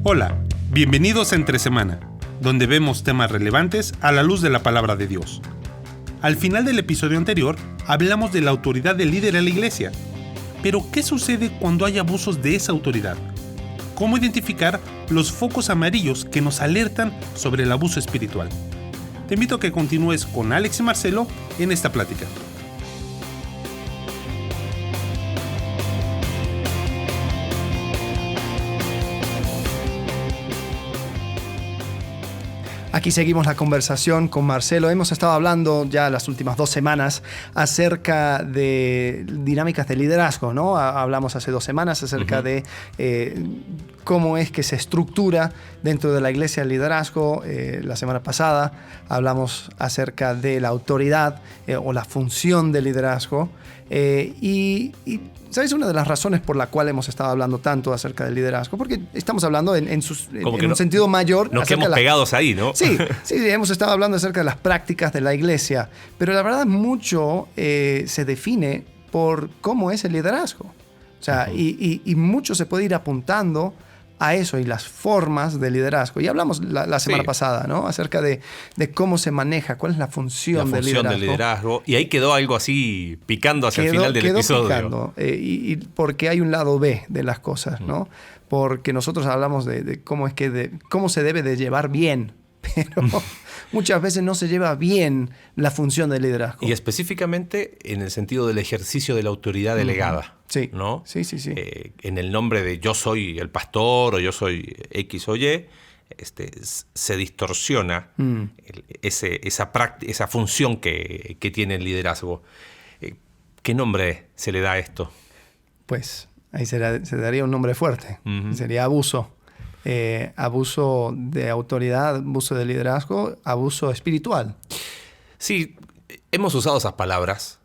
Hola, bienvenidos a Entre Semana, donde vemos temas relevantes a la luz de la palabra de Dios. Al final del episodio anterior, hablamos de la autoridad del líder en la iglesia. Pero, ¿qué sucede cuando hay abusos de esa autoridad? ¿Cómo identificar los focos amarillos que nos alertan sobre el abuso espiritual? Te invito a que continúes con Alex y Marcelo en esta plática. Aquí seguimos la conversación con Marcelo. Hemos estado hablando ya las últimas 2 semanas acerca de dinámicas de liderazgo, ¿no? Hablamos hace 2 semanas acerca de cómo es que se estructura dentro de la iglesia el liderazgo. La semana pasada hablamos acerca de la autoridad o la función del liderazgo. Y ¿sabes una de las razones por la cual hemos estado hablando tanto acerca del liderazgo? Porque estamos hablando en un sentido mayor. Nos quedamos pegados ahí, ¿no? Sí, hemos estado hablando acerca de las prácticas de la iglesia, pero la verdad mucho se define por cómo es el liderazgo. O sea, y mucho se puede ir apuntando a eso y las formas de liderazgo. Y hablamos la semana pasada, ¿no? Acerca de cómo se maneja, cuál es la función del liderazgo. Y ahí quedó algo así picando hacia el final del episodio. Picando, y porque hay un lado B de las cosas, ¿no? Porque nosotros hablamos de cómo se debe de llevar bien, pero muchas veces no se lleva bien la función del liderazgo. Y específicamente en el sentido del ejercicio de la autoridad delegada. Sí, ¿no? Sí. En el nombre de yo soy el pastor o yo soy X o Y, se distorsiona esa función que tiene el liderazgo. ¿Qué nombre se le da a esto? Pues ahí se daría un nombre fuerte. Sería abuso. Abuso de autoridad, abuso de liderazgo, abuso espiritual. Sí, hemos usado esas palabras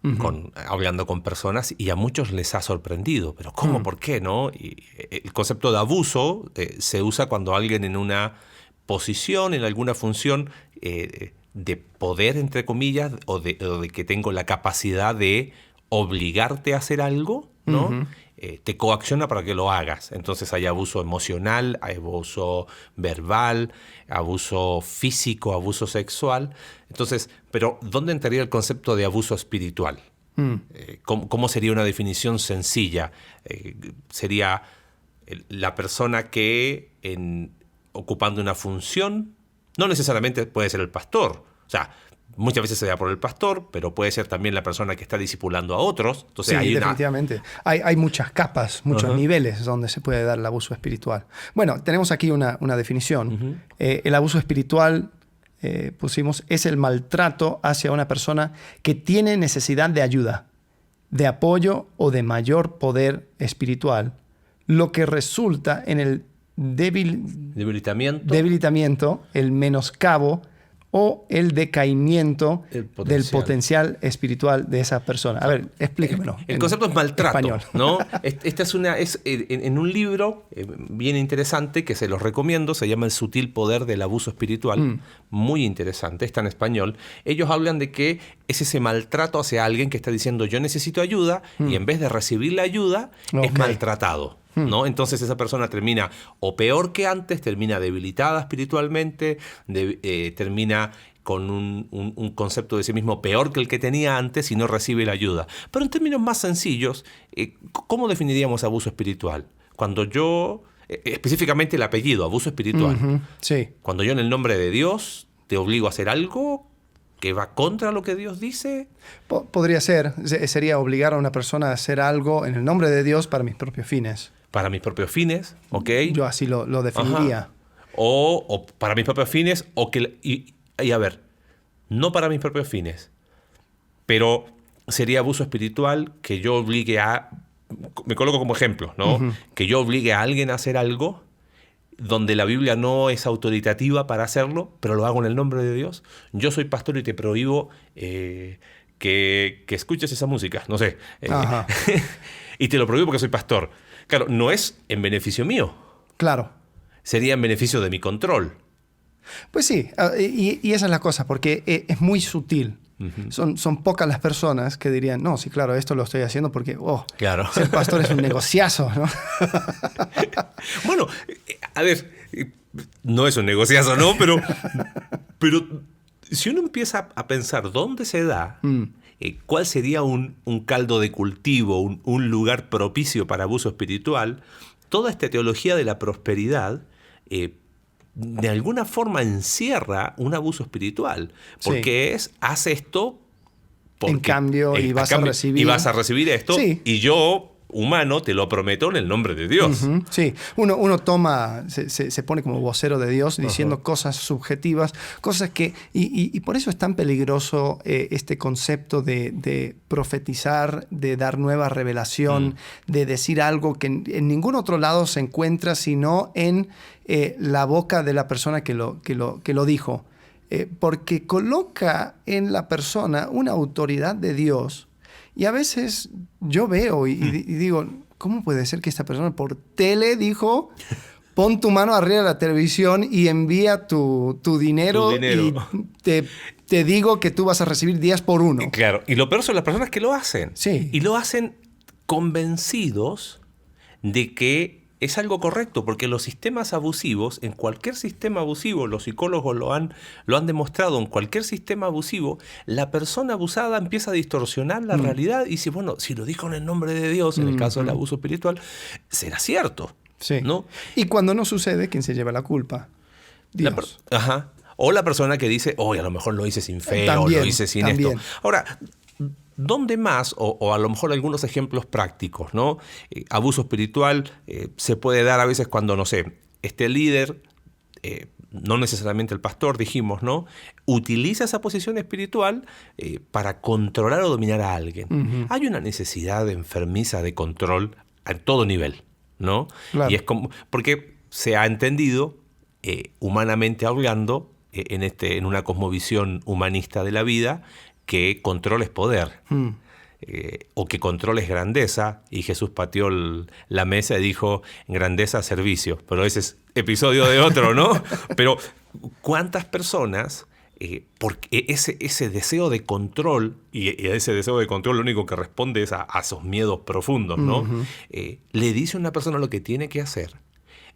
hablando con personas y a muchos les ha sorprendido. Pero ¿cómo? ¿Por qué? ¿No? Y el concepto de abuso se usa cuando alguien en una posición, en alguna función de poder, entre comillas, o de que tengo la capacidad de obligarte a hacer algo, ¿no? Te coacciona para que lo hagas. Entonces hay abuso emocional, hay abuso verbal, abuso físico, abuso sexual. Entonces, pero ¿dónde entraría el concepto de abuso espiritual? ¿Cómo sería una definición sencilla? Sería la persona que ocupando una función, no necesariamente puede ser el pastor. O sea, muchas veces se da por el pastor, pero puede ser también la persona que está discipulando a otros. Entonces, sí, definitivamente. Hay muchas capas, muchos niveles donde se puede dar el abuso espiritual. Bueno, tenemos aquí una definición. El abuso espiritual, pusimos, es el maltrato hacia una persona que tiene necesidad de ayuda, de apoyo o de mayor poder espiritual, lo que resulta en el debilitamiento, el menoscabo o el decaimiento del potencial espiritual de esa persona. A ver, explíquemelo. El concepto es maltrato, español, ¿no? Esta es en un libro bien interesante que se los recomiendo, se llama El sutil poder del abuso espiritual, muy interesante, está en español. Ellos hablan de que es ese maltrato hacia alguien que está diciendo yo necesito ayuda y en vez de recibir la ayuda es maltratado. ¿No? Entonces esa persona termina o peor que antes, termina debilitada espiritualmente, termina con un concepto de sí mismo peor que el que tenía antes y no recibe la ayuda. Pero en términos más sencillos, ¿cómo definiríamos abuso espiritual? Cuando yo, específicamente el apellido, abuso espiritual, sí. Cuando yo en el nombre de Dios te obligo a hacer algo que va contra lo que Dios dice. Podría ser, sería obligar a una persona a hacer algo en el nombre de Dios para mis propios fines. Para mis propios fines, ¿ok? Yo así lo definiría. O para mis propios fines, y a ver, no para mis propios fines, pero sería abuso espiritual que yo obligue me coloco como ejemplo, ¿no? Que yo obligue a alguien a hacer algo donde la Biblia no es autoritativa para hacerlo, pero lo hago en el nombre de Dios. Yo soy pastor y te prohíbo que escuches esa música, no sé. Y te lo prohíbo porque soy pastor. Claro, no es en beneficio mío. Claro. Sería en beneficio de mi control. Pues sí, y esa es la cosa, porque es muy sutil. Son pocas las personas que dirían, no, sí, claro, esto lo estoy haciendo porque claro. Ser pastor es un negociazo, ¿no? Bueno, a ver, no es un negociazo, ¿no? Pero si uno empieza a pensar dónde se da, cuál sería un caldo de cultivo, un lugar propicio para abuso espiritual, toda esta teología de la prosperidad de alguna forma encierra un abuso espiritual. Porque haz esto porque, en cambio, y vas a recibir esto, y yo, humano, te lo prometo en el nombre de Dios. Sí, uno toma, se pone como vocero de Dios diciendo cosas subjetivas, cosas que... Y por eso es tan peligroso este concepto de profetizar, de dar nueva revelación, de decir algo que en ningún otro lado se encuentra, sino en la boca de la persona que lo dijo. Porque coloca en la persona una autoridad de Dios. Y a veces yo veo y digo, ¿cómo puede ser que esta persona por tele dijo, pon tu mano arriba de la televisión y envía tu dinero y te digo que tú vas a recibir 10 por 1? Claro, y lo peor son las personas que lo hacen. Sí. Y lo hacen convencidos de que es algo correcto, porque los sistemas abusivos, en cualquier sistema abusivo, los psicólogos lo han demostrado, en cualquier sistema abusivo, la persona abusada empieza a distorsionar la realidad y dice, bueno, si lo dijo en el nombre de Dios, en el caso del abuso espiritual, será cierto. Sí. ¿No? Y cuando no sucede, ¿quién se lleva la culpa? Dios. O la persona que dice, a lo mejor lo hice sin fe, también, o lo hice sin esto. Ahora, ¿dónde más? O a lo mejor algunos ejemplos prácticos, ¿no? Abuso espiritual se puede dar a veces cuando, no sé, este líder, no necesariamente el pastor, dijimos, ¿no? Utiliza esa posición espiritual para controlar o dominar a alguien. Hay una necesidad enfermiza de control a todo nivel, ¿no? Claro. Y es como, porque se ha entendido, humanamente hablando, en una cosmovisión humanista de la vida, que control es poder, o que control es grandeza, y Jesús pateó la mesa y dijo, grandeza, servicio. Pero ese es episodio de otro, ¿no? Pero ¿cuántas personas, porque ese deseo de control, y a ese deseo de control lo único que responde es a esos miedos profundos, ¿no? Le dice a una persona lo que tiene que hacer,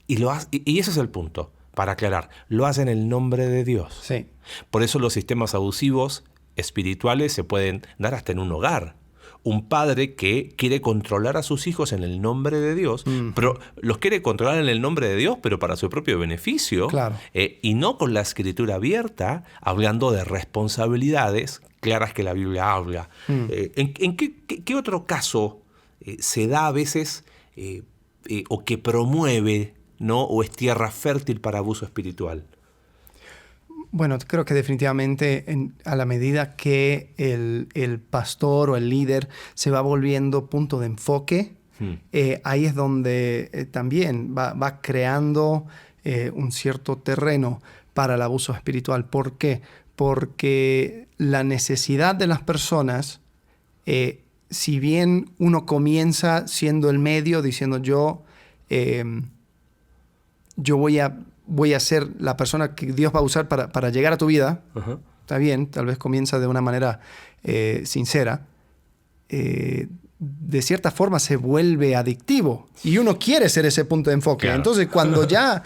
y ese es el punto, para aclarar, lo hace en el nombre de Dios. Sí. Por eso los sistemas abusivos espirituales se pueden dar hasta en un hogar. Un padre que quiere controlar a sus hijos en el nombre de Dios, pero los quiere controlar en el nombre de Dios, pero para su propio beneficio, claro. Y no con la escritura abierta, hablando de responsabilidades claras que la Biblia habla. ¿En qué otro caso se da a veces o que promueve, ¿no? O es tierra fértil para abuso espiritual? Bueno, creo que definitivamente a la medida que el pastor o el líder se va volviendo punto de enfoque, ahí es donde también va creando un cierto terreno para el abuso espiritual. ¿Por qué? Porque la necesidad de las personas, si bien uno comienza siendo el medio, diciendo yo voy a ser la persona que Dios va a usar para llegar a tu vida. Está bien, tal vez comienza de una manera sincera. De cierta forma se vuelve adictivo y uno quiere ser ese punto de enfoque. Claro. Entonces, cuando ya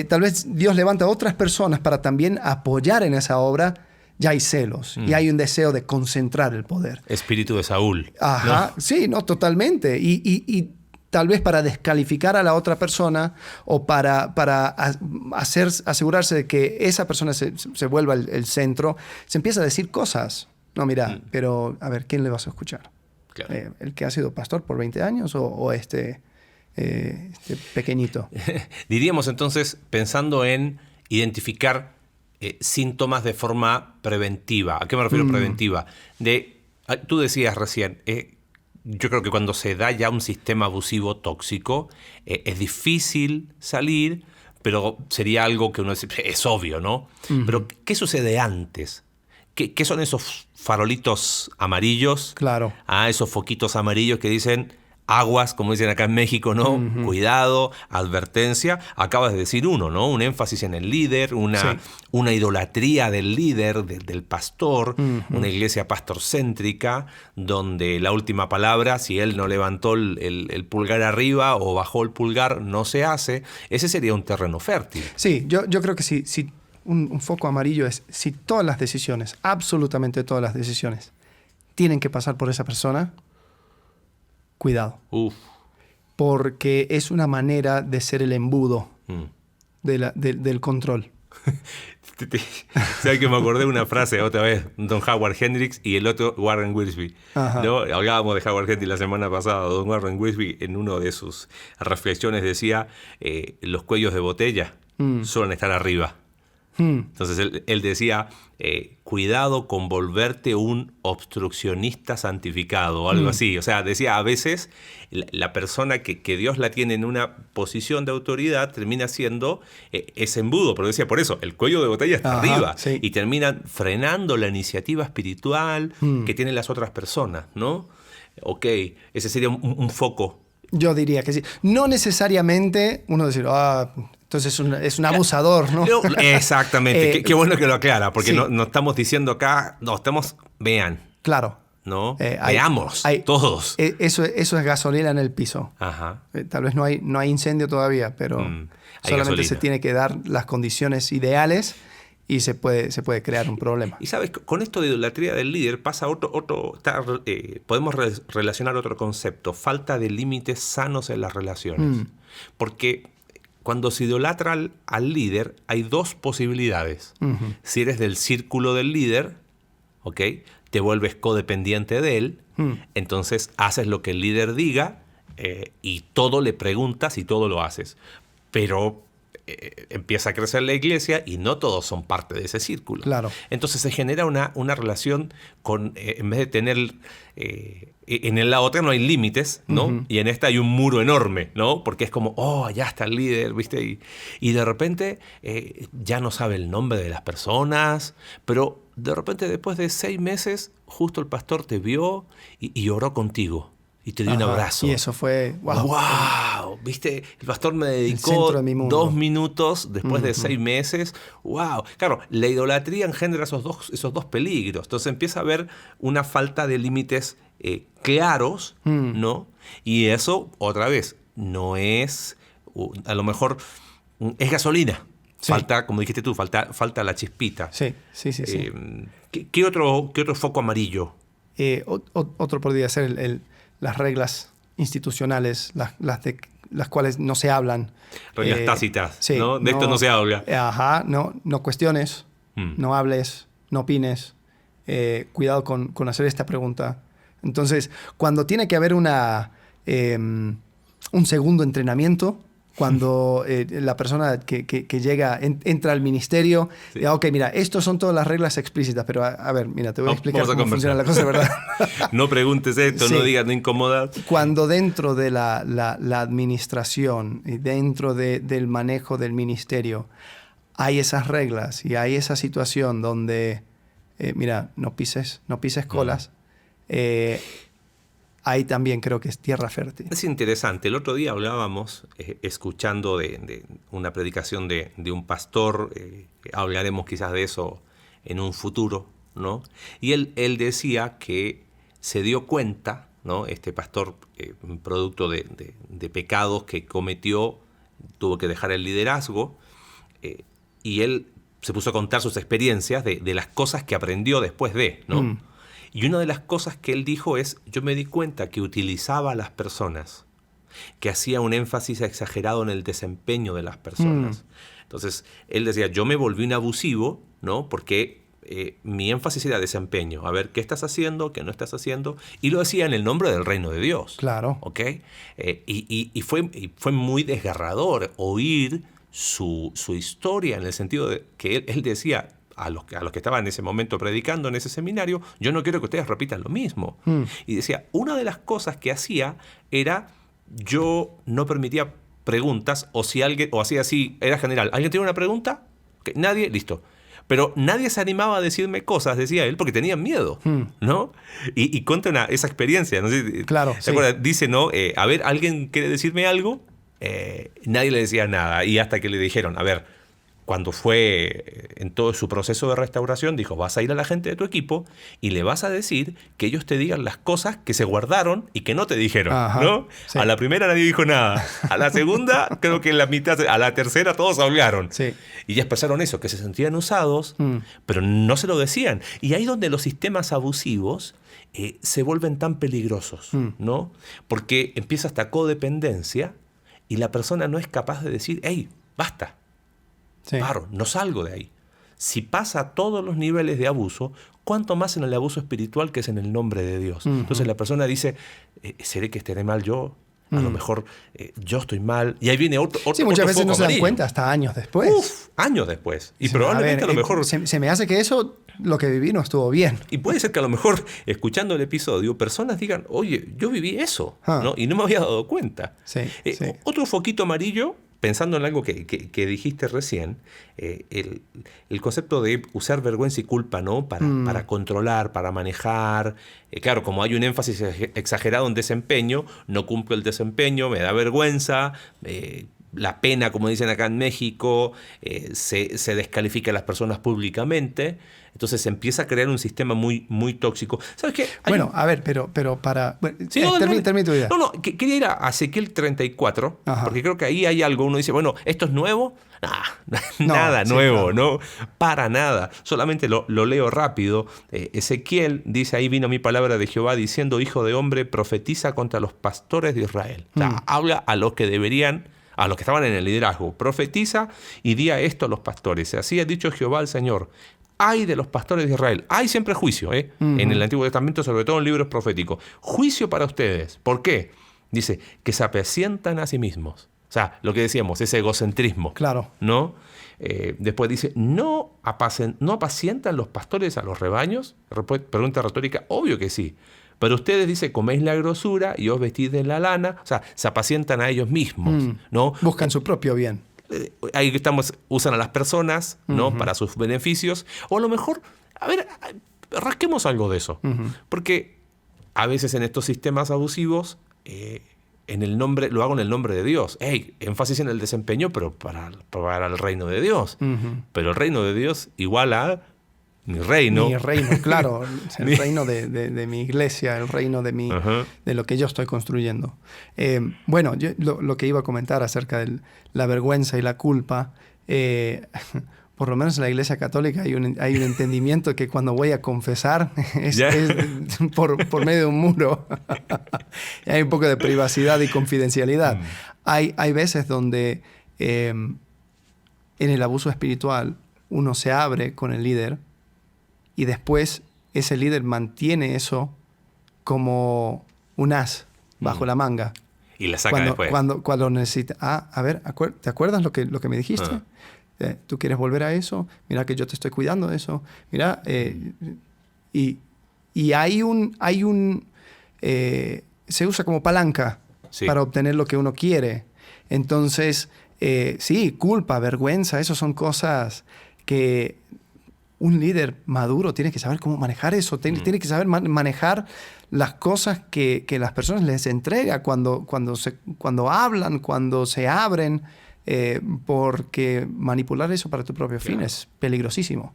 tal vez Dios levanta a otras personas para también apoyar en esa obra, ya hay celos y hay un deseo de concentrar el poder. Espíritu de Saúl. Ajá, ¿no? Sí, no, totalmente. Y tal vez para descalificar a la otra persona o para asegurarse de que esa persona se vuelva el centro, se empieza a decir cosas. No, mira, pero a ver, ¿quién le vas a escuchar? Claro. ¿El que ha sido pastor por 20 años o este pequeñito? Diríamos entonces, pensando en identificar síntomas de forma preventiva. ¿A qué me refiero preventiva? Tú decías recién... yo creo que cuando se da ya un sistema abusivo tóxico, es difícil salir, pero sería algo que uno dice, es obvio, ¿no? Pero ¿qué sucede antes? ¿Qué son esos farolitos amarillos? Claro. Esos foquitos amarillos que dicen, aguas, como dicen acá en México, ¿no? Cuidado, advertencia. Acabas de decir uno, ¿no? Un énfasis en el líder, una idolatría del líder, del pastor, una iglesia pastorcéntrica, donde la última palabra, si él no levantó el pulgar arriba o bajó el pulgar, no se hace. Ese sería un terreno fértil. Sí, yo creo que sí. Un foco amarillo es si todas las decisiones, absolutamente todas las decisiones, tienen que pasar por esa persona. Cuidado. Porque es una manera de ser el embudo del control. ¿Sabes que me acordé de una frase otra vez? Don Howard Hendricks y el otro Warren Wiersbe, ¿no? Hablábamos de Howard Hendricks la semana pasada. Don Warren Wiersbe en una de sus reflexiones decía los cuellos de botella suelen estar arriba. Entonces él decía, cuidado con volverte un obstruccionista santificado o algo así. O sea, decía, a veces la persona que Dios la tiene en una posición de autoridad termina siendo ese embudo. Pero decía, por eso, el cuello de botella está arriba. Sí. Y terminan frenando la iniciativa espiritual que tienen las otras personas, ¿no? Ok, ese sería un foco. Yo diría que sí. No necesariamente uno decir, entonces es un abusador, ¿no? Exactamente. Qué bueno que lo aclara, porque no estamos diciendo acá, vean. Claro. ¿No? Veamos, todos. Eso es gasolina en el piso. Ajá. Tal vez no hay incendio todavía, pero solamente gasolina. Se tiene que dar las condiciones ideales y se puede crear un problema. Y sabes, con esto de idolatría del líder pasa podemos relacionar otro concepto, falta de límites sanos en las relaciones. Porque cuando se idolatra al líder, hay dos posibilidades. Si eres del círculo del líder, ¿ok?, te vuelves codependiente de él, entonces haces lo que el líder diga y todo le preguntas y todo lo haces. Pero empieza a crecer la iglesia y no todos son parte de ese círculo. Claro. Entonces se genera una relación con, en vez de tener, en la otra no hay límites, ¿no? Y en esta hay un muro enorme, ¿no? Porque es como, allá está el líder, ¿viste? Y de repente ya no sabe el nombre de las personas, pero de repente después de 6 meses, justo el pastor te vio y oró contigo. Y te dio un abrazo. Y eso fue, wow. ¿Viste? El pastor me dedicó 2 minutos después de 6 meses. Wow. Claro, la idolatría engendra esos dos peligros. Entonces empieza a haber una falta de límites claros, ¿no? Y eso, otra vez, no es, a lo mejor, es gasolina. Sí. Falta, como dijiste tú, falta la chispita. Sí. ¿Qué otro foco amarillo? Otro podría ser las reglas institucionales, las cuales no se hablan. Reglas tácitas, sí, ¿no? De esto no se habla. No cuestiones, no hables, no opines. Cuidado con hacer esta pregunta. Entonces, cuando tiene que haber un segundo entrenamiento, cuando la persona que llega, entra al ministerio, ok, mira, estas son todas las reglas explícitas, pero a ver, mira, te voy a explicar cómo funciona la cosa, ¿verdad? No preguntes esto, no digas, no incomodas. Cuando dentro de la administración y dentro del manejo del ministerio hay esas reglas y hay esa situación donde, mira, no pises colas, ahí también creo que es tierra fértil. Es interesante. El otro día hablábamos, escuchando de una predicación de un pastor, hablaremos quizás de eso en un futuro, ¿no? Y él decía que se dio cuenta, ¿no? Este pastor, producto de pecados que cometió, tuvo que dejar el liderazgo, y él se puso a contar sus experiencias de las cosas que aprendió después de, ¿no? Y una de las cosas que él dijo es, yo me di cuenta que utilizaba a las personas, que hacía un énfasis exagerado en el desempeño de las personas. Entonces, él decía, yo me volví un abusivo, ¿no? Porque mi énfasis era desempeño. A ver, ¿qué estás haciendo? ¿Qué no estás haciendo? Y lo hacía en el nombre del reino de Dios. Claro. ¿Ok? Y fue muy desgarrador oír su historia, en el sentido de que él decía, a los que estaban en ese momento predicando en ese seminario, yo no quiero que ustedes repitan lo mismo. Y decía, una de las cosas que hacía era, yo no permitía preguntas, o si alguien, o hacía así, era general. ¿Alguien tiene una pregunta? ¿Nadie? Listo. Pero nadie se animaba a decirme cosas, decía él, porque tenían miedo, ¿no? Y cuenta esa experiencia, no sé, Claro, ¿te sí. acuerdas? Dice, ¿no? A ver, ¿alguien quiere decirme algo? Nadie le decía nada. Y hasta que le dijeron, a ver, cuando fue en todo su proceso de restauración, dijo, vas a ir a la gente de tu equipo y le vas a decir que ellos te digan las cosas que se guardaron y que no te dijeron, Ajá, ¿no? sí. A la primera nadie dijo nada. A la segunda, creo que en la mitad, a la tercera todos hablaron. Sí. Y ya expresaron eso, que se sentían usados, pero no se lo decían. Y ahí donde los sistemas abusivos se vuelven tan peligrosos, ¿no? Porque empieza esta codependencia y la persona no es capaz de decir, hey, basta. Sí. Paro, no salgo de ahí. Si pasa a todos los niveles de abuso, ¿cuánto más en el abuso espiritual que es en el nombre de Dios? Entonces la persona dice, ¿seré que estaré mal yo? A lo mejor yo estoy mal. Y ahí viene otro Sí, muchas veces foco no se dan amarillo. cuenta hasta años después. Uf, años después. Y Sí, probablemente a lo mejor... Se me hace que eso, lo que viví no estuvo bien. Y puede ser que a lo mejor, escuchando el episodio, personas digan, oye, yo viví eso, ¿no? Y no me había dado cuenta. Sí, sí. Otro foquito amarillo, pensando en algo que dijiste recién, el concepto de usar vergüenza y culpa, ¿no? Para controlar, para manejar. Claro, como hay un énfasis exagerado en desempeño, no cumplo el desempeño, me da vergüenza. La pena, como dicen acá en México, se descalifica a las personas públicamente. Entonces se empieza a crear un sistema muy, muy tóxico. ¿Sabes qué? Bueno, a ver, pero para... Bueno, Sí, no, termina tu idea. No, quería ir a Ezequiel 34, Ajá. porque creo que ahí hay algo. Uno dice, bueno, ¿esto es nuevo? No, Nada sí, nuevo, claro. ¿no? Para nada. Solamente lo leo rápido. Ezequiel dice, ahí vino mi palabra de Jehová diciendo, hijo de hombre, profetiza contra los pastores de Israel. O sea, habla a los que deberían... a los que estaban en el liderazgo, profetiza y di a esto a los pastores. Así ha dicho Jehová el Señor. Hay de los pastores de Israel. Hay siempre juicio, en el Antiguo Testamento, sobre todo en libros proféticos. Juicio para ustedes. ¿Por qué? Dice, que se apacientan a sí mismos. O sea, lo que decíamos, ese egocentrismo. Claro. ¿No? Después dice, ¿no apacientan los pastores a los rebaños? Pregunta retórica, obvio que sí. Pero ustedes, dice, coméis la grosura y os vestís de la lana. O sea, se apacientan a ellos mismos, ¿no? Buscan su propio bien. Ahí usan a las personas, ¿no? Para sus beneficios. O a lo mejor, a ver, rasquemos algo de eso. Porque a veces en estos sistemas abusivos, lo hago en el nombre de Dios. Énfasis en el desempeño, pero para el reino de Dios. Pero el reino de Dios igual a mi reino. Mi reino, claro. El reino de mi iglesia, el reino de lo que yo estoy construyendo. Bueno, yo lo que iba a comentar acerca de la vergüenza y la culpa, por lo menos en la Iglesia Católica hay un entendimiento que cuando voy a confesar es por medio de un muro. Hay un poco de privacidad y confidencialidad. Hay veces donde en el abuso espiritual uno se abre con el líder y después ese líder mantiene eso como un as bajo la manga. Y la saca después. Cuando necesita... a ver, ¿te acuerdas lo que me dijiste? ¿Tú quieres volver a eso? Mira que yo te estoy cuidando de eso. Mira, y hay un se usa como palanca para obtener lo que uno quiere. Entonces, sí, culpa, vergüenza, eso son cosas que un líder maduro tiene que saber cómo manejar eso. Tiene que saber manejar las cosas que las personas les entrega cuando hablan, cuando se abren. Porque manipular eso para tu propio fin es peligrosísimo.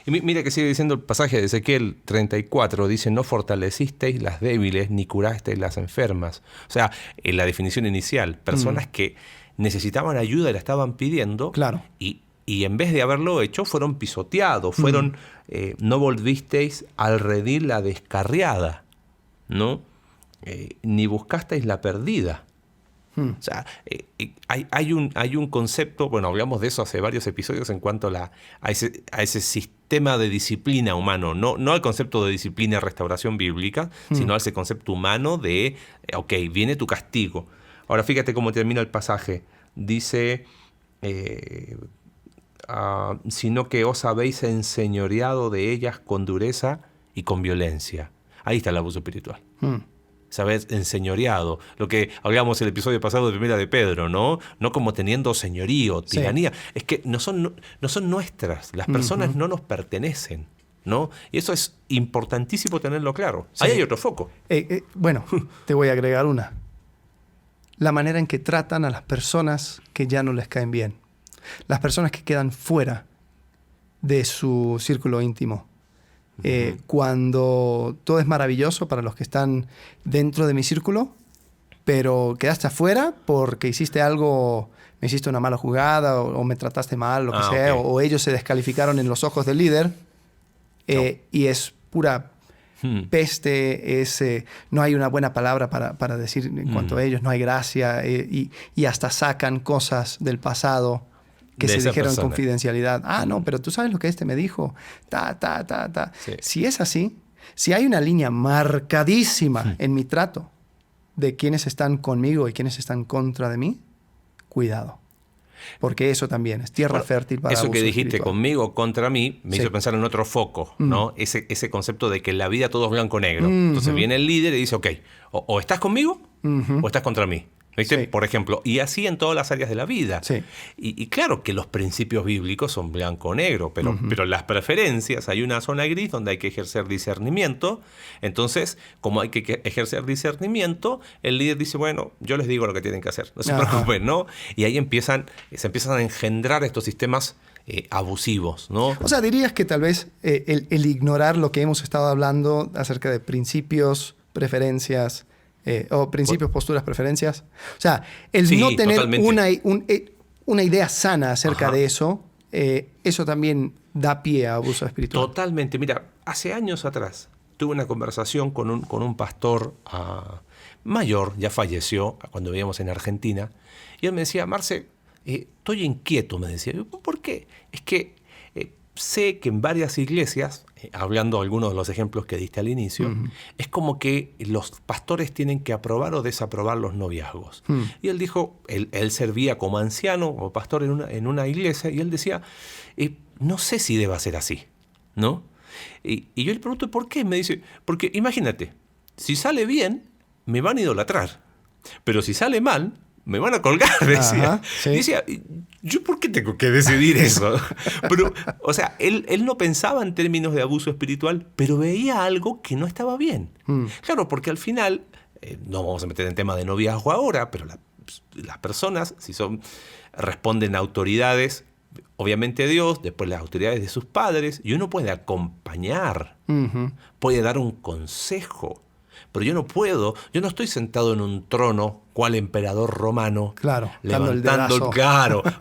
Y mira que sigue diciendo el pasaje de Ezequiel 34, dice, no fortalecisteis las débiles ni curasteis las enfermas. O sea, en la definición inicial, personas que necesitaban ayuda y la estaban pidiendo, claro. y en vez de haberlo hecho, fueron pisoteados, no volvisteis al redil la descarriada, ¿no? Ni buscasteis la perdida. O sea, hay un concepto, bueno, hablamos de eso hace varios episodios en cuanto a ese sistema de disciplina humano, no al concepto de disciplina y restauración bíblica, sino a ese concepto humano de, viene tu castigo. Ahora fíjate cómo termina el pasaje. Dice, sino que os habéis enseñoreado de ellas con dureza y con violencia. Ahí está el abuso espiritual. se había enseñoreado. Lo que hablábamos el episodio pasado de Primera de Pedro, ¿no? No como teniendo señorío, tiranía. Sí. Es que no son nuestras. Las personas no nos pertenecen, ¿no? Y eso es importantísimo tenerlo claro. Sí. Ahí hay otro foco. Bueno, te voy a agregar una. La manera en que tratan a las personas que ya no les caen bien. Las personas que quedan fuera de su círculo íntimo. Cuando todo es maravilloso para los que están dentro de mi círculo, pero quedaste afuera porque hiciste algo, me hiciste una mala jugada o me trataste mal, lo que sea, okay. o ellos se descalificaron en los ojos del líder, y es pura peste, no hay una buena palabra para decir en cuanto a ellos, no hay gracia, y hasta sacan cosas del pasado que se dijeron en confidencialidad. No, pero tú sabes lo que este me dijo. Sí. Si es así, si hay una línea marcadísima en mi trato de quienes están conmigo y quienes están contra de mí, cuidado. Porque eso también es tierra fértil para eso que dijiste espiritual. Conmigo contra mí me hizo pensar en otro foco, ¿no? Ese concepto de que en la vida todo es blanco-negro. Entonces viene el líder y dice, ok, o estás conmigo o estás contra mí. ¿Viste? Sí. Por ejemplo, y así en todas las áreas de la vida. Sí. Y claro que los principios bíblicos son blanco o negro, pero las preferencias, hay una zona gris donde hay que ejercer discernimiento. Entonces, como hay que ejercer discernimiento, el líder dice, bueno, yo les digo lo que tienen que hacer, no se preocupen, ¿no? Y ahí se empiezan a engendrar estos sistemas abusivos, ¿no? O sea, dirías que tal vez el ignorar lo que hemos estado hablando acerca de principios, preferencias, o principios, posturas, preferencias. O sea, el no tener una idea sana acerca de eso, eso también da pie a abuso espiritual. Totalmente. Mira, hace años atrás tuve una conversación con un pastor mayor, ya falleció, cuando vivíamos en Argentina, y él me decía, Marce, estoy inquieto, me decía. ¿Por qué? Es que sé que en varias iglesias, hablando de algunos de los ejemplos que diste al inicio, es como que los pastores tienen que aprobar o desaprobar los noviazgos. Y él dijo, él servía como anciano o pastor en una iglesia, y él decía, no sé si deba ser así, ¿no? Y yo le pregunto, ¿por qué? Me dice, porque imagínate, si sale bien, me van a idolatrar, pero si sale mal, me van a colgar, decía. Sí. Decía, ¿yo por qué tengo que decidir eso? Pero, o sea, él no pensaba en términos de abuso espiritual, pero veía algo que no estaba bien. Claro, porque al final, no vamos a meter en tema de noviazgo ahora, pero las personas, si responden a autoridades, obviamente Dios, después las autoridades de sus padres, y uno puede acompañar, puede dar un consejo. Pero yo no estoy sentado en un trono cual emperador romano, levantando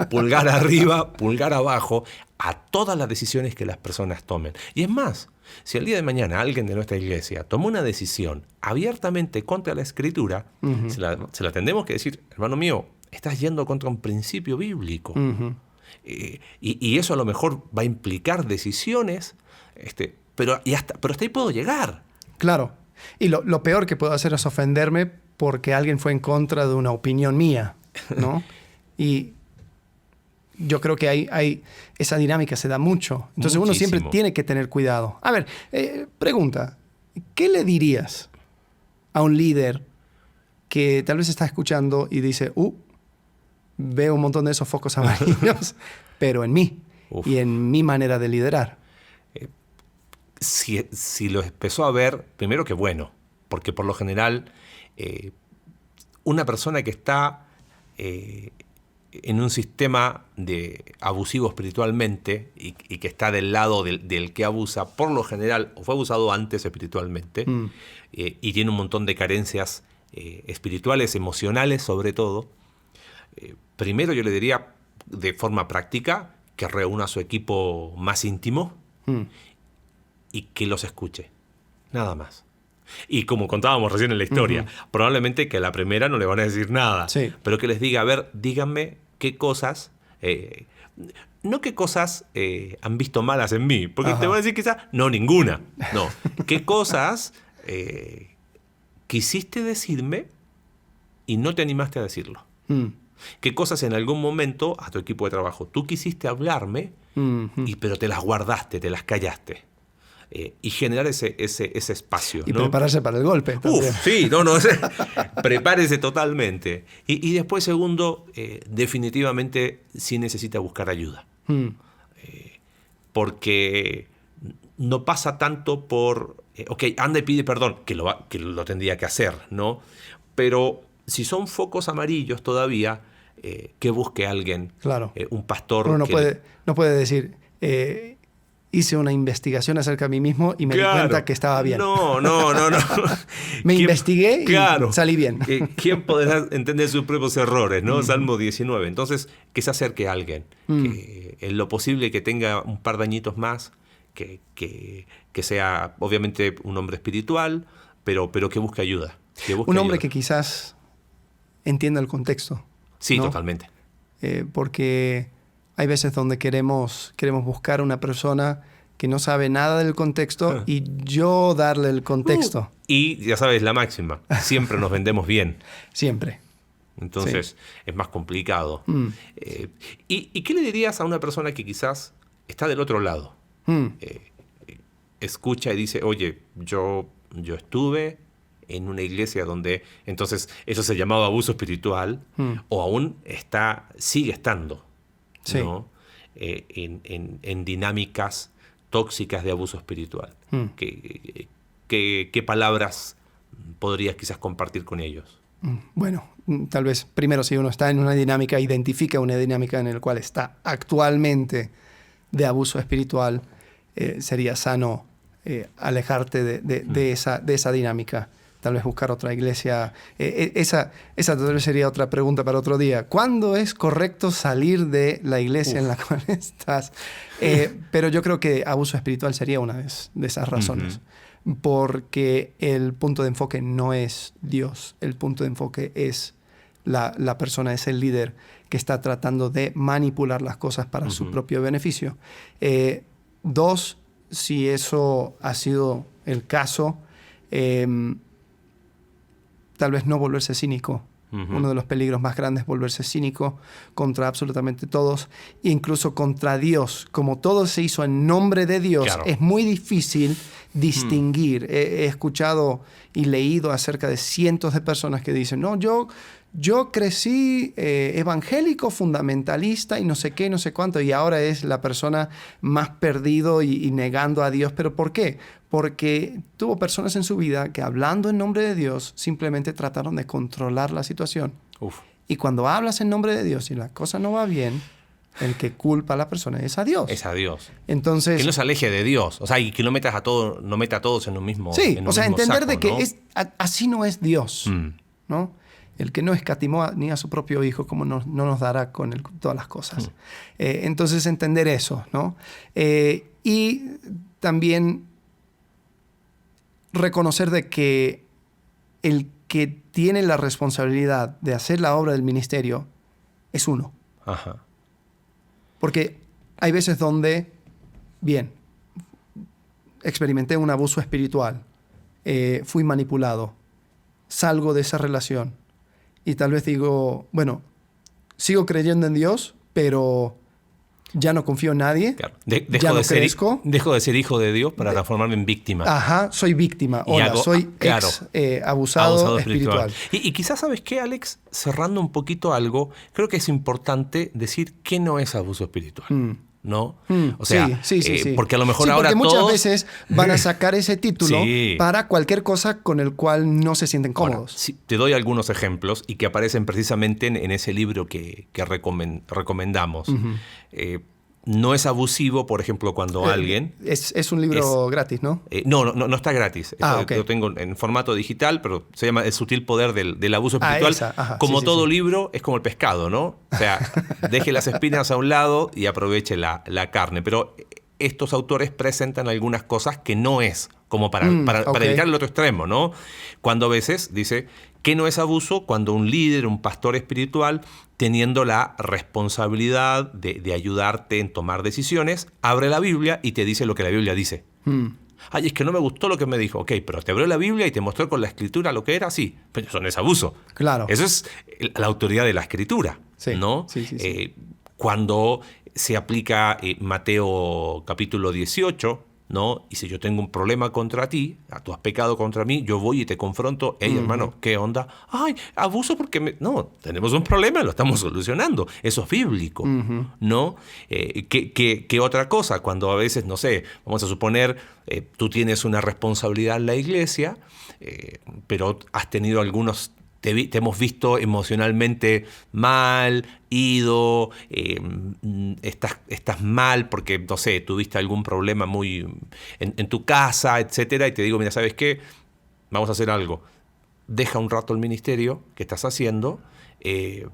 pulgar arriba, pulgar abajo, a todas las decisiones que las personas tomen. Y es más, si el día de mañana alguien de nuestra iglesia tomó una decisión abiertamente contra la Escritura, se la tendremos que decir, hermano mío, estás yendo contra un principio bíblico. Y eso a lo mejor va a implicar decisiones, pero hasta ahí puedo llegar. Claro. Y lo peor que puedo hacer es ofenderme porque alguien fue en contra de una opinión mía, ¿no? Y yo creo que esa dinámica se da mucho. Entonces uno siempre tiene que tener cuidado. A ver, pregunta, ¿qué le dirías a un líder que tal vez está escuchando y dice, veo un montón de esos focos amarillos, pero en mí y en mi manera de liderar? Si lo empezó a ver, primero que bueno, porque por lo general una persona que está en un sistema abusivo espiritualmente y que está del lado del que abusa, por lo general, o fue abusado antes espiritualmente, y tiene un montón de carencias espirituales, emocionales sobre todo, primero yo le diría de forma práctica que reúna a su equipo más íntimo, y que los escuche, nada más. Y como contábamos recién en la historia, probablemente que a la primera no le van a decir nada, pero que les diga, a ver, díganme qué cosas, no qué cosas han visto malas en mí, porque te van a decir quizás, no, ninguna, no, qué cosas quisiste decirme y no te animaste a decirlo. ¿Qué cosas en algún momento a tu equipo de trabajo tú quisiste hablarme, pero te las guardaste, te las callaste? y generar ese espacio. Y ¿no? prepararse para el golpe también. Sí, prepárese totalmente. Y después, segundo, definitivamente sí necesita buscar ayuda. Porque no pasa tanto por, anda y pide perdón, que lo tendría que hacer, ¿no? Pero si son focos amarillos todavía, que busque alguien, Claro. Un pastor. Uno no puede decir, hice una investigación acerca de mí mismo y me di cuenta que estaba bien. No. Me investigué y salí bien. ¿Quién podrá entender sus propios errores, ¿no? Salmo 19. Entonces, que se acerque a alguien. Que en lo posible que tenga un par de añitos más, que sea obviamente un hombre espiritual, pero que busque ayuda. Un hombre que quizás entienda el contexto. Sí, ¿no? Totalmente. Porque hay veces donde queremos buscar una persona que no sabe nada del contexto y yo darle el contexto. Y ya sabes, la máxima, siempre nos vendemos bien. Siempre. Entonces es más complicado. ¿Y qué le dirías a una persona que quizás está del otro lado? Escucha y dice, oye, yo estuve en una iglesia donde entonces eso se llamaba abuso espiritual, o aún sigue estando, sí. ¿no? En dinámicas tóxicas de abuso espiritual. ¿Qué palabras podrías quizás compartir con ellos? Bueno, tal vez primero si uno está en una dinámica, identifica una dinámica en la cual está actualmente de abuso espiritual, sería sano alejarte de esa dinámica. Tal vez buscar otra iglesia. Esa tal vez sería otra pregunta para otro día. ¿Cuándo es correcto salir de la iglesia en la cual estás? Pero yo creo que abuso espiritual sería una de esas razones. Porque el punto de enfoque no es Dios. El punto de enfoque es la persona, es el líder que está tratando de manipular las cosas para su propio beneficio. Dos, si eso ha sido el caso, tal vez no volverse cínico. Uno de los peligros más grandes es volverse cínico contra absolutamente todos, incluso contra Dios. Como todo se hizo en nombre de Dios, claro, es muy difícil distinguir. He escuchado y leído acerca de cientos de personas que dicen, no, yo crecí evangélico, fundamentalista y no sé qué, no sé cuánto, y ahora es la persona más perdido y negando a Dios. ¿Pero por qué? Porque tuvo personas en su vida que hablando en nombre de Dios simplemente trataron de controlar la situación. Y cuando hablas en nombre de Dios y la cosa no va bien, el que culpa a la persona es a Dios. Es a Dios. Entonces, que no se aleje de Dios. O sea, y que no meta a todos en un mismo sí, en un o sea, mismo entender saco, de que ¿no? así no es Dios, ¿no? El que no escatimó ni a su propio hijo, como no nos dará con todas las cosas. Entonces, entender eso, ¿no? Y también reconocer de que el que tiene la responsabilidad de hacer la obra del ministerio es uno. Ajá. Porque hay veces donde, bien, experimenté un abuso espiritual, fui manipulado, salgo de esa relación y tal vez digo, bueno, sigo creyendo en Dios, pero ya no confío en nadie, claro. ya no crezco. Dejo de ser hijo de Dios para transformarme en víctima. Ajá, soy víctima. Hola, soy abusado espiritual. Y quizás, ¿sabes qué, Alex? Cerrando un poquito algo, creo que es importante decir qué no es abuso espiritual. ¿No? O sea, sí. porque a lo mejor sí, ahora porque todos... muchas veces van a sacar ese título sí. para cualquier cosa con el cual no se sienten cómodos. Ahora, sí, te doy algunos ejemplos y que aparecen precisamente en ese libro que recomendamos. No es abusivo, por ejemplo, cuando alguien... Es un libro gratis, ¿no? No está gratis. Okay. Lo tengo en formato digital, pero se llama El sutil poder del abuso espiritual. Como todo libro, es como el pescado, ¿no? O sea, deje las espinas a un lado y aproveche la carne. Pero estos autores presentan algunas cosas que no es, como para evitar el otro extremo, ¿no? Cuando a veces dice que no es abuso cuando un líder, un pastor espiritual, teniendo la responsabilidad de ayudarte en tomar decisiones, abre la Biblia y te dice lo que la Biblia dice. Ay, es que no me gustó lo que me dijo. Ok, pero te abrió la Biblia y te mostró con la escritura lo que era, sí. Pero eso no es abuso. Claro. Eso es la autoridad de la escritura, sí. ¿no? Sí. Cuando se aplica Mateo capítulo 18, ¿no? Y si yo tengo un problema contra ti, tú has pecado contra mí, yo voy y te confronto, hey, hermano, ¿qué onda? Ay, abuso porque no, tenemos un problema, lo estamos solucionando. Eso es bíblico, ¿no? ¿Qué otra cosa? Cuando a veces, no sé, vamos a suponer, tú tienes una responsabilidad en la iglesia, pero has tenido algunos... Te hemos visto emocionalmente mal, ido, estás mal porque, no sé, tuviste algún problema muy en tu casa, etcétera, y te digo, mira, ¿sabes qué? Vamos a hacer algo. Deja un rato el ministerio que estás haciendo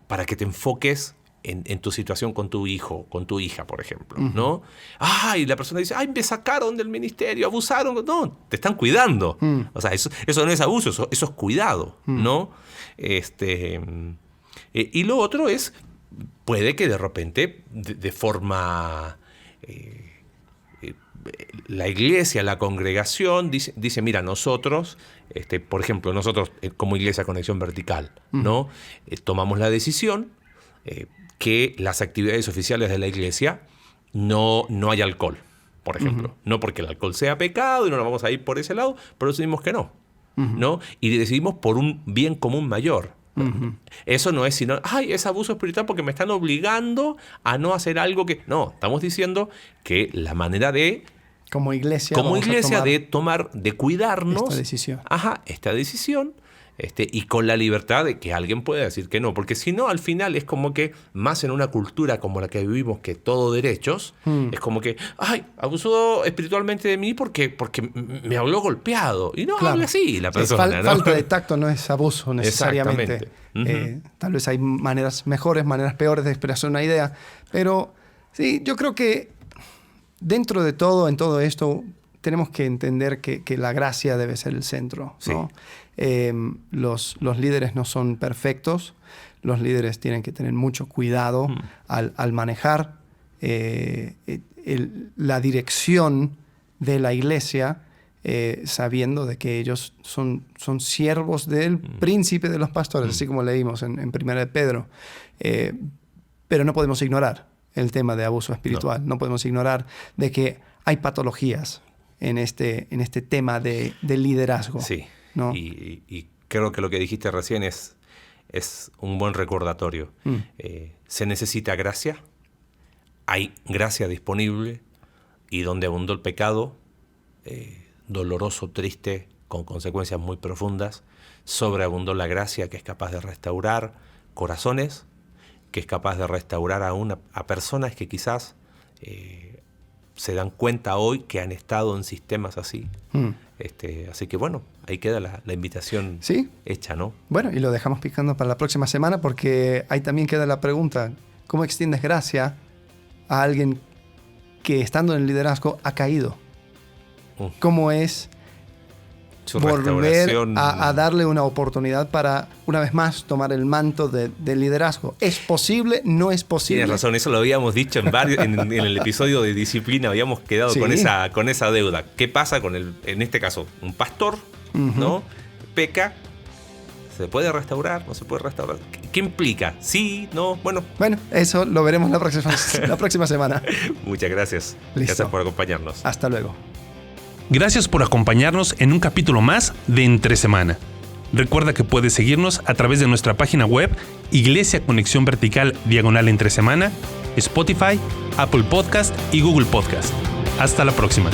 para que te enfoques en tu situación con tu hijo, con tu hija, por ejemplo, ¿no? Y la persona dice, me sacaron del ministerio, abusaron. No, te están cuidando. O sea, eso no es abuso, eso es cuidado, ¿no? Y lo otro es, puede que de repente, de forma... la iglesia, la congregación dice mira, nosotros, por ejemplo, nosotros como Iglesia Conexión Vertical, ¿no? Tomamos la decisión que las actividades oficiales de la iglesia no hay alcohol, por ejemplo. No porque el alcohol sea pecado y no nos vamos a ir por ese lado, pero decidimos que no. ¿No? Y decidimos por un bien común mayor. Eso no es sino, es abuso espiritual porque me están obligando a no hacer algo que... No, estamos diciendo que la manera de... Como iglesia de cuidarnos... Esta decisión. Y con la libertad de que alguien pueda decir que no. Porque si no, al final es como que, más en una cultura como la que vivimos, que todo derechos, es como que, abusó espiritualmente de mí porque me habló golpeado. Y no habla así la persona. ¿no? Falta de tacto no es abuso necesariamente. Tal vez hay maneras mejores, maneras peores de expresar una idea. Pero sí, yo creo que dentro de todo, en todo esto, tenemos que entender que la gracia debe ser el centro, ¿no? Sí. Los líderes no son perfectos, los líderes tienen que tener mucho cuidado al manejar la dirección de la iglesia, sabiendo de que ellos son siervos del príncipe de los pastores, así como leímos en 1 de Pedro. Pero no podemos ignorar el tema de abuso espiritual, no podemos ignorar de que hay patologías en este tema de liderazgo. Sí. ¿No? Y creo que lo que dijiste recién es un buen recordatorio. Se necesita gracia, hay gracia disponible, y donde abundó el pecado, doloroso, triste, con consecuencias muy profundas, sobreabundó la gracia que es capaz de restaurar corazones, que es capaz de restaurar a personas que quizás se dan cuenta hoy que han estado en sistemas así. Así que bueno, ahí queda la invitación hecha, ¿no? Bueno, y lo dejamos picando para la próxima semana, porque ahí también queda la pregunta: ¿cómo extiendes gracia a alguien que, estando en el liderazgo, ha caído? ¿Cómo es volver a darle una oportunidad para, una vez más, tomar el manto del liderazgo? ¿Es posible? ¿No es posible? Tienes razón, eso lo habíamos dicho en el episodio de disciplina, habíamos quedado con esa deuda. ¿Qué pasa con en este caso, un pastor, ¿no? Peca, ¿se puede restaurar? ¿No se puede restaurar? ¿Qué implica? ¿Sí? ¿No? Bueno, eso lo veremos la próxima semana. Muchas gracias. Listo. Gracias por acompañarnos. Hasta luego. Gracias por acompañarnos en un capítulo más de Entre Semana. Recuerda que puedes seguirnos a través de nuestra página web, Iglesia Conexión Vertical /Entre Semana, Spotify, Apple Podcast y Google Podcast. Hasta la próxima.